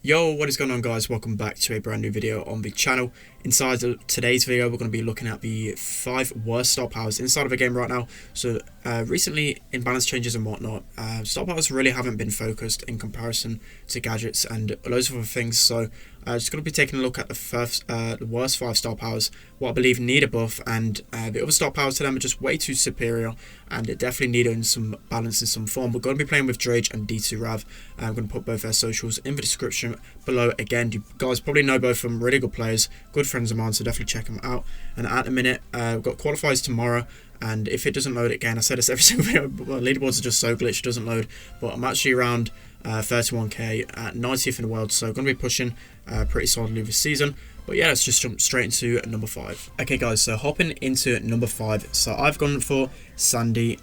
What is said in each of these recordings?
Yo, what is going on, guys? Welcome back to a brand new video on the channel. Inside of today's video, we're going to be looking at the 5 worst star powers inside of a game right now. So recently, in balance changes and whatnot, star powers really haven't been focused in comparison to gadgets and loads of other things. So just going to be taking a look at the worst 5 star powers, what I believe need a buff, and the other star powers to them are just way too superior, and it definitely needing some balance in some form. We're going to be playing with Drage and D2 Rav. I'm going to put both their socials in the description below. Again, you guys probably know both of them, really good players, good friends of mine, so definitely check them out. And at the minute, we've got qualifiers tomorrow, and if it doesn't load again, I said this every single video, but leaderboards are just so glitched, it doesn't load. But I'm actually around 31k at 90th in the world, so going to be pushing pretty solidly this season. But yeah, let's just jump straight into number 5. Okay guys, so hopping into number 5, so I've gone for Sandy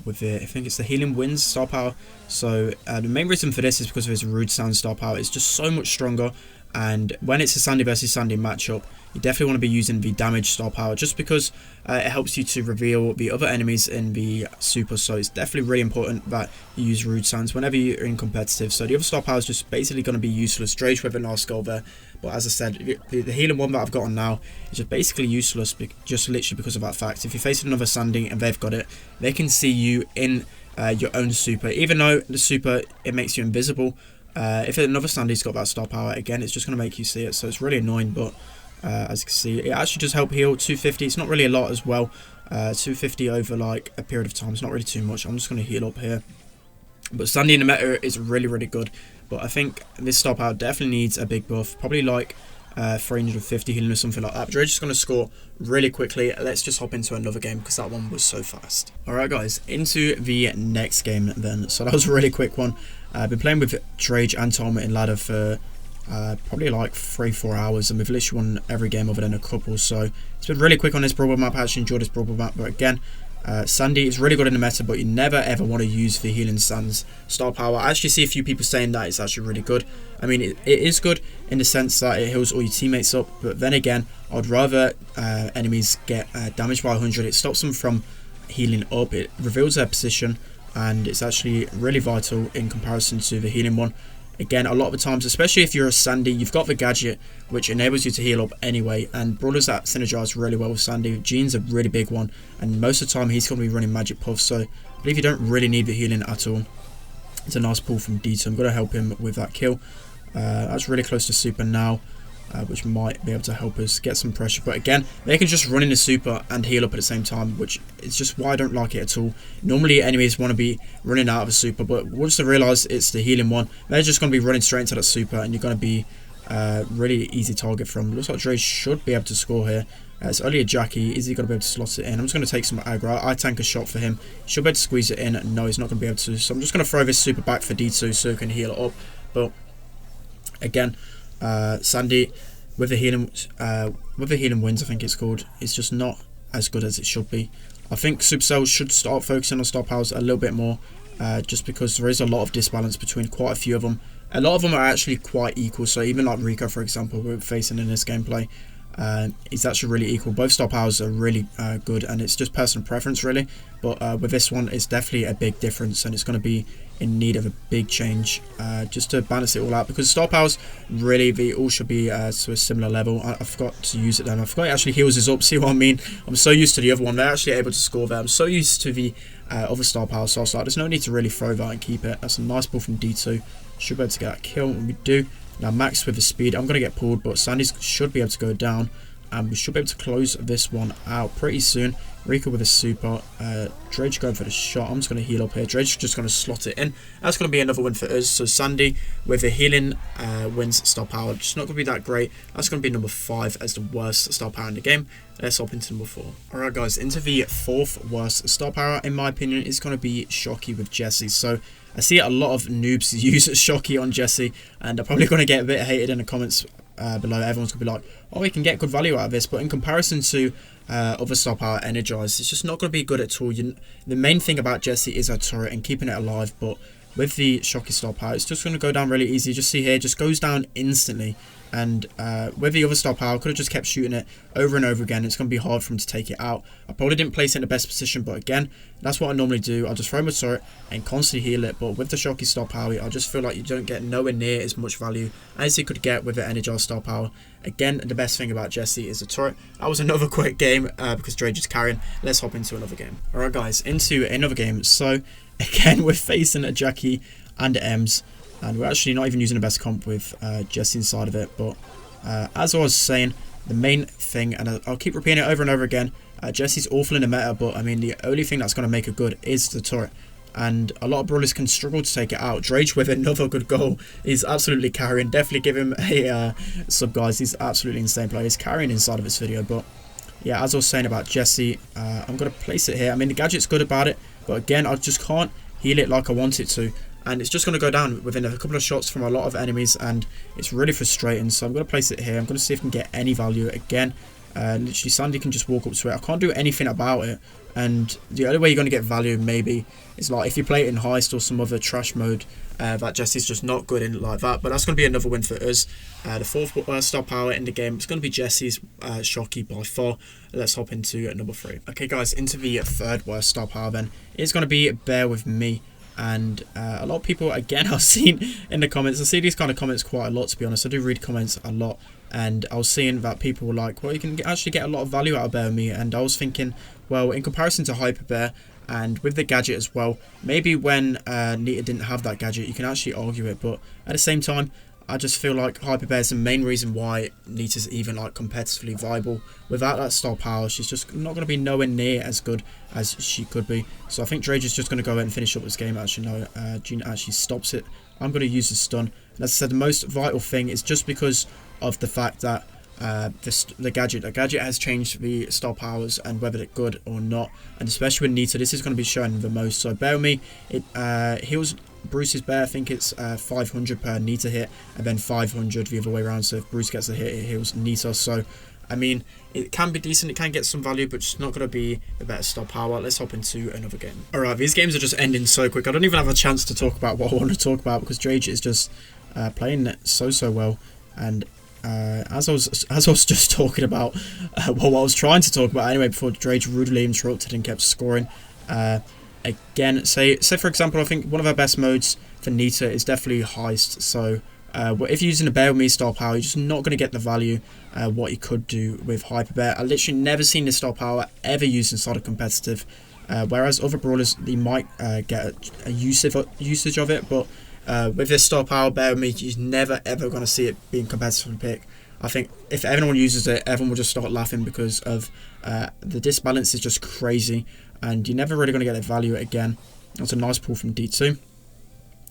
with the, I think it's the Healing Winds star power. So the main reason for this is because of his Rude Sound star power. It's just so much stronger, and when it's a Sandy versus Sandy matchup, you definitely want to be using the damage star power, just because it helps you to reveal the other enemies in the super. So it's definitely really important that you use Rude Sounds whenever you're in competitive. So the other star power is just basically going to be useless. Drage with a nice goal there, but as I said, the healing one that I've got on now is just basically useless, just literally because of that fact. If you're facing another Sandy and they've got it, they can see you in your own super, even though the super, it makes you invisible. If another Sandy's got that star power, again, it's just going to make you see it, so it's really annoying. But as you can see, it actually does help heal. 250, it's not really a lot as well. 250 over like a period of time, it's not really too much. I'm just going to heal up here. But Sandy in the meta is really, really good. But I think this star power definitely needs a big buff, probably like 350 healing or something like that. But Drake's just going to score really quickly. Let's just hop into another game because that one was so fast. Alright guys, into the next game then. So that was a really quick one. I've been playing with Drage and Tom in ladder for probably like 3-4 hours, and we've literally won every game other than a couple. So it's been really quick on this Brawl map. I actually enjoyed this Brawl map, but again, Sandy is really good in the meta, but you never ever want to use the Healing Sands star power. I actually see a few people saying that it's actually really good. I mean, it is good in the sense that it heals all your teammates up, but then again, I'd rather enemies get damaged by 100. It stops them from healing up, it reveals their position, and it's actually really vital in comparison to the healing one. Again, a lot of the times, especially if you're a Sandy, you've got the gadget which enables you to heal up anyway, and brawlers that synergize really well with Sandy. Jean's a really big one, and most of the time he's going to be running magic puff, so I believe you don't really need the healing at all. It's a nice pull from D2. I'm going to help him with that kill. That's really close to super now, which might be able to help us get some pressure. But again, they can just run in the super and heal up at the same time, which is just why I don't like it at all. Normally enemies want to be running out of a super, but once they realise it's the healing one, they're just going to be running straight into that super, and you're going to be really easy target from. Looks like Dre should be able to score here. It's only a Jackie. Is he going to be able to slot it in? I'm just going to take some aggro. I tank a shot for him. Should be able to squeeze it in. No, he's not going to be able to. So I'm just going to throw this super back for D2 so he can heal it up. But again, Sandy with the healing winds, I think it's called, it's just not as good as it should be. I think Supercell should start focusing on star powers a little bit more, just because there is a lot of disbalance between quite a few of them. A lot of them are actually quite equal, so even like Rico, for example, we're facing in this gameplay, it's actually really equal. Both star powers are really good, and it's just personal preference really. But with this one, it's definitely a big difference, and it's going to be in need of a big change just to balance it all out, because star powers really, they all should be to a similar level. I forgot to use it then. I forgot it actually heals us up. See what I mean? I'm so used to the other one. They're actually able to score there. I'm so used to the other star power, so I was like, there's no need to really throw that and keep it. That's a nice ball from D2. Should be able to get that kill, and we do. Now Max with the speed, I'm going to get pulled, but Sandy should be able to go down, and we should be able to close this one out pretty soon. Rico with a super, Drage going for the shot. I'm just going to heal up here. Drage just going to slot it in. That's going to be another win for us. So Sandy with the healing wins star power, just not going to be that great. That's going to be number 5 as the worst star power in the game. Let's hop into number 4. Alright guys, into the 4th worst star power in my opinion is going to be Shocky with Jesse. So I see a lot of noobs use Shocky on Jesse, and they're probably going to get a bit hated in the comments below. Everyone's going to be like, oh, we can get good value out of this, but in comparison to other star power Energize, it's just not going to be good at all. The main thing about Jesse is her turret and keeping it alive, but with the Shocky star power, it's just going to go down really easy. Just see here, just goes down instantly. And with the other star power, I could have just kept shooting it over and over again. It's going to be hard for him to take it out. I probably didn't place it in the best position, but again, that's what I normally do. I'll just throw my turret and constantly heal it. But with the Shocky star power, I just feel like you don't get nowhere near as much value as you could get with the Energize star power. Again, the best thing about Jesse is the turret. That was another quick game because Drage is carrying. Let's hop into another game. Alright guys, into another game. So again, we're facing a Jackie and Ems. And we're actually not even using the best comp with Jesse inside of it. But as I was saying, the main thing, and I'll keep repeating it over and over again, Jesse's awful in the meta, but I mean, the only thing that's going to make it good is the turret. And a lot of brawlers can struggle to take it out. Drage with another good goal. He's absolutely carrying. Definitely give him a sub, guys. He's absolutely insane player. He's carrying inside of this video. But yeah, as I was saying about Jesse, I'm going to place it here. I mean, the gadget's good about it. But again, I just can't heal it like I want it to. And it's just going to go down within a couple of shots from a lot of enemies, and it's really frustrating. So I'm going to place it here. I'm going to see if I can get any value again. Literally, Sandy can just walk up to it. I can't do anything about it. And the only way you're going to get value maybe is like if you play it in Heist or some other trash mode that Jesse's just not good in like that. But that's going to be another win for us. The fourth worst star power in the game, it's going to be Jesse's Shocky by far. Let's hop into number 3. Okay guys, into the third worst star power then. It's going to be Bear with me. And a lot of people, again, I've seen in the comments, I see these kind of comments quite a lot, to be honest. I do read comments a lot, and I was seeing that people were like, well, you can actually get a lot of value out of Bear with me. And I was thinking, well, in comparison to Hyper Bear and with the gadget as well, maybe when Nita didn't have that gadget, you can actually argue it. But at the same time, I just feel like Hyper Bear is the main reason why Nita's even like competitively viable. Without that star power, she's just not going to be nowhere near as good as she could be. So I think Drage is just going to go ahead and finish up this game. Actually, no, Gina actually stops it. I'm going to use the stun. And as I said, the most vital thing is just because of the fact that the gadget has changed the star powers and whether they're good or not. And especially with Nita, this is going to be showing the most. So bear with me. It heals Bruce's Bear. I think it's 500 per Nita hit, and then 500 the other way around. So if Bruce gets a hit, it heals Nita. So I mean, it can be decent, it can get some value, but it's not going to be the better star power. Let's hop into another game. Alright, these games are just ending so quick. I don't even have a chance to talk about what I want to talk about because Drage is just playing it so well. And as I was just talking about what I was trying to talk about anyway before Drage rudely interrupted and kept scoring. Again, say for example, I think one of our best modes for Nita is definitely Heist. So if you're using a Bear with me star power, you're just not going to get the value what you could do with Hyper Bear. I literally never seen this star power ever used inside of competitive, whereas other brawlers, they might get a usage of it, but with this star power, Bear with me, you're never ever going to see it being competitive pick. I think if everyone uses it, everyone will just start laughing because of the disbalance is just crazy, and you're never really going to get the value again. That's a nice pull from D2.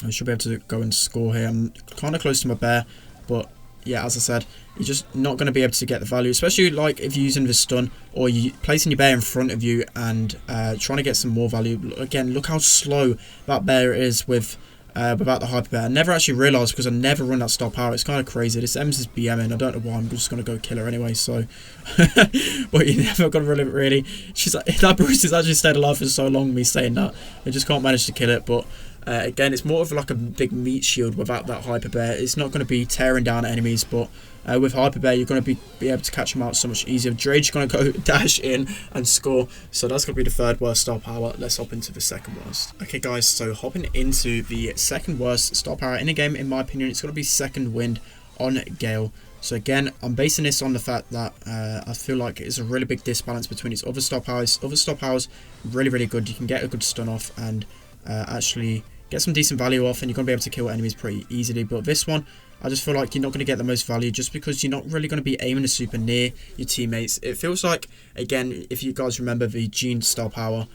I should be able to go and score here. I'm kind of close to my Bear, but yeah, as I said, you're just not going to be able to get the value, especially like if you're using the stun or you placing your Bear in front of you and trying to get some more value. Again, look how slow that Bear is with without the Hyper Bear. I never actually realised because I never run that star power. It's kind of crazy. This Ems is BMing. I don't know why. I'm just going to go kill her anyway. So, but you never got to really. She's like, that Bruce has actually stayed alive for so long. Me saying that, I just can't manage to kill it. But again, it's more of like a big meat shield without that Hyper Bear. It's not going to be tearing down enemies, but with Hyper Bear, you're going to be able to catch them out so much easier. Drage is going to go dash in and score. So that's going to be the third worst star power. Let's hop into the second worst. Okay, guys, so hopping into the second worst star power in the game, in my opinion, it's going to be Second Wind on Gale. So again, I'm basing this on the fact that I feel like it's a really big disbalance between its other star powers. Other star powers, really good. You can get a good stun off and actually get some decent value off, and you're going to be able to kill enemies pretty easily. But this one, I just feel like you're not going to get the most value just because you're not really going to be aiming a super near your teammates. It feels like, again, if you guys remember the Gene star power,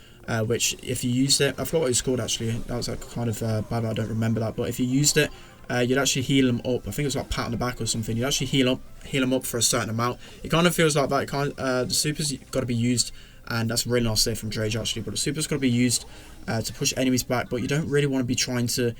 which if you used it, I forgot what it was called actually, that was like kind of bad, I don't remember that, but if you used it, you'd actually heal them up. I think it was like pat on the back or something. You'd actually heal them up for a certain amount. It kind of feels like that. The super's got to be used, and that's really nice there from Drage actually, but the super's got to be used to push enemies back, but you don't really want to be trying to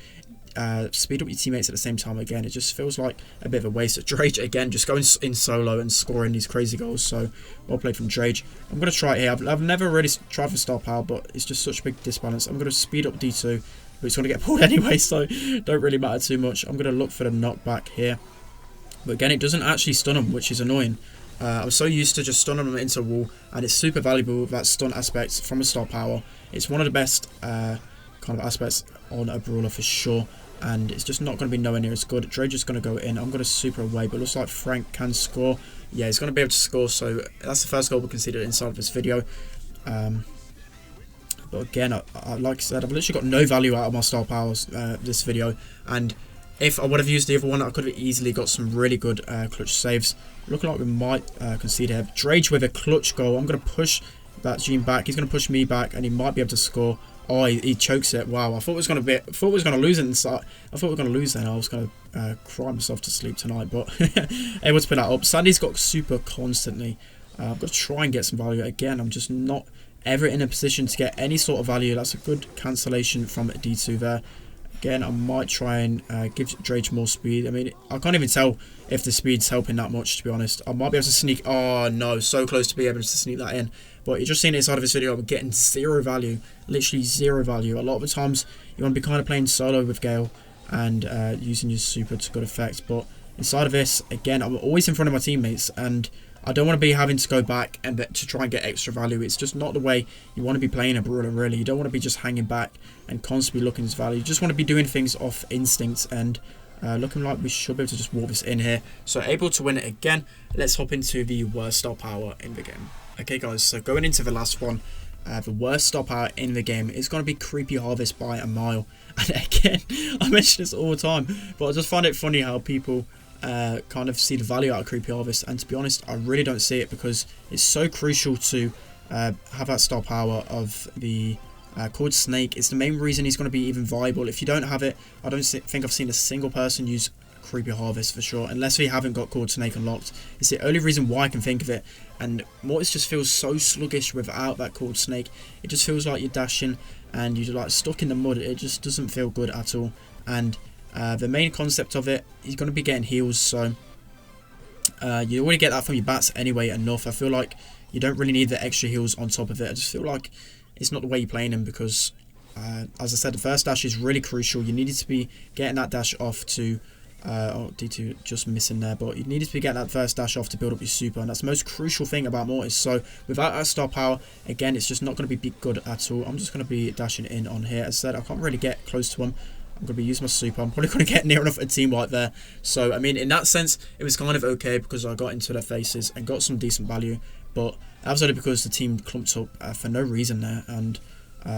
speed up your teammates at the same time. Again, it just feels like a bit of a waste. Drage again just going in solo and scoring these crazy goals, so well played from Drage. I'm going to try it here. I've never really tried for star power, but it's just such a big disbalance. I'm going to speed up D2, but it's going to get pulled anyway, so don't really matter too much. I'm going to look for the knockback here. But again, it doesn't actually stun them, which is annoying. I was so used to just stunning them into a wall, and it's super valuable, that stun aspect from a star power. It's one of the best kind of aspects on a brawler for sure, and it's just not going to be nowhere near as good. Dre's just going to go in. I'm going to super away, but it looks like Frank can score. Yeah, he's going to be able to score, so that's the first goal we considered inside of this video. But again, like I said, I've literally got no value out of my star powers this video, and if I would have used the other one, I could have easily got some really good clutch saves. Looking like we might concede here. Drage with a clutch goal. I'm going to push that Gene back. He's going to push me back, and he might be able to score. Oh, he chokes it. Wow, I thought we was going to lose it inside. I thought we were going to lose then. I was going to cry myself to sleep tonight, but able to put that up. Sandy's got super constantly. I've got to try and get some value. Again, I'm just not ever in a position to get any sort of value. That's a good cancellation from D2 there. Again, I might try and give Drage more speed. I mean, I can't even tell if the speed's helping that much, to be honest. I might be able to sneak. Oh, no. So close to be able to sneak that in. But you're just seeing it inside of this video. I'm getting zero value. Literally zero value. A lot of the times, you want to be kind of playing solo with Gale and using your super to good effect. But inside of this, again, I'm always in front of my teammates. And I don't want to be having to go back and to try and get extra value. It's just not the way you want to be playing a brawler, really. You don't want to be just hanging back and constantly looking for value. You just want to be doing things off instinct, and looking like we should be able to just walk this in here. So able to win it again. Let's hop into the worst star power in the game. Okay, guys, so going into the last one, the worst star power in the game is going to be Creepy Harvest by a mile. And again, I mention this all the time, but I just find it funny how people kind of see the value out of Creepy Harvest, and to be honest, I really don't see it, because it's so crucial to have that star power of the called Snake. It's the main reason he's going to be even viable. If you don't have it, I don't think I've seen a single person use Creepy Harvest for sure, unless we haven't got called Snake unlocked. It's the only reason why I can think of it, and Mortis just feels so sluggish without that called Snake. It just feels like you're dashing and you're like stuck in the mud. It just doesn't feel good at all, and the main concept of it, he's going to be getting heals, so you already get that from your bats anyway enough. I feel like you don't really need the extra heals on top of it. I just feel like it's not the way you're playing him, because as I said, the first dash is really crucial. You needed to be getting that dash off to oh, D2 just missing there, but you needed to be getting that first dash off to build up your super, and that's the most crucial thing about Mortis. So without that star power, again, it's just not going to be good at all. I'm just going to be dashing in on here. As I said, I can't really get close to him. I'm going to be using my super. I'm probably going to get near enough a team wipe there. So, I mean, in that sense, it was kind of okay, because I got into their faces and got some decent value. But that was only because the team clumped up for no reason there. And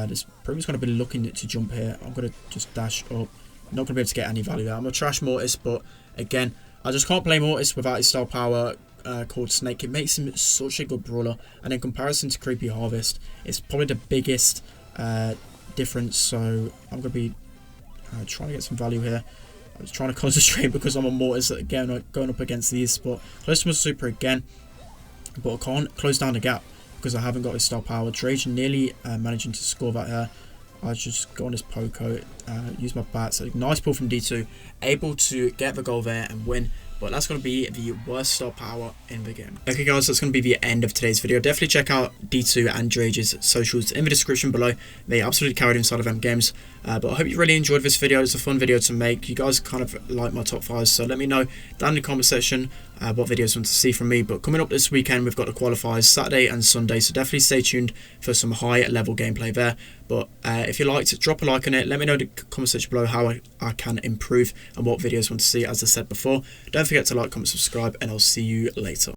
this Prima's going to be looking to jump here. I'm going to just dash up. Not going to be able to get any value there. I'm going to trash Mortis, but again, I just can't play Mortis without his star power called Snake. It makes him such a good brawler. And in comparison to Creepy Harvest, it's probably the biggest difference. So I'm going to be trying to get some value here. I was trying to concentrate because I'm on Mortis again, going up against these, but close to my super again, but I can't close down the gap because I haven't got his star power. Drage nearly managing to score that here. I just go on his Poco, use my bats. A nice pull from D2, able to get the goal there and win. But that's going to be the worst star power in the game. Okay, guys, that's going to be the end of today's video. Definitely check out D2 and Drage's socials in the description below. They absolutely carried inside of them games. But I hope you really enjoyed this video. It's a fun video to make. You guys kind of like my top 5s, so let me know down in the comment section what videos you want to see from me. But coming up this weekend, we've got the qualifiers Saturday and Sunday, so definitely stay tuned for some high level gameplay there. But if you liked, drop a like on it. Let me know in the comment section below how I can improve and what videos you want to see, as I said before. Don't forget to like, comment, subscribe, and I'll see you later.